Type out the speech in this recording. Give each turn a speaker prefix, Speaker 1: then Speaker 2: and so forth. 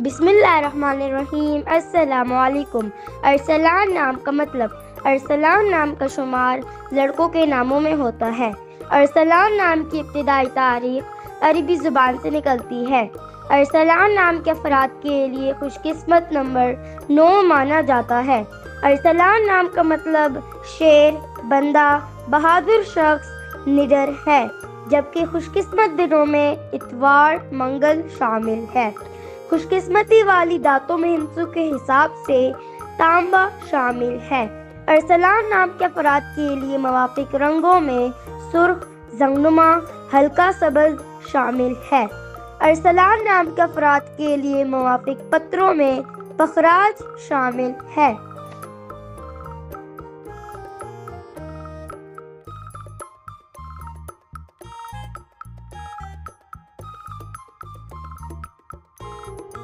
Speaker 1: بسم اللہ الرحمن الرحیم۔ السلام علیکم۔ ارسلان نام کا مطلب، ارسلان نام کا شمار لڑکوں کے ناموں میں ہوتا ہے۔ ارسلان نام کی ابتدائی تاریخ عربی زبان سے نکلتی ہے۔ ارسلان نام کے افراد کے لیے خوش قسمت نمبر 9 مانا جاتا ہے۔ ارسلان نام کا مطلب شیر، بندہ، بہادر شخص، نڈر ہے، جبکہ خوش قسمت دنوں میں اتوار، منگل شامل ہے۔ خوش قسمتی والی دانتوں میں ہندسوں کے حساب سے تانبا شامل ہے۔ ارسلان نام کے افراد کے لیے موافق رنگوں میں سرخ، زنگنما، ہلکا سبز شامل ہے۔ ارسلان نام کے افراد کے لیے موافق پتروں میں پخراج شامل ہے۔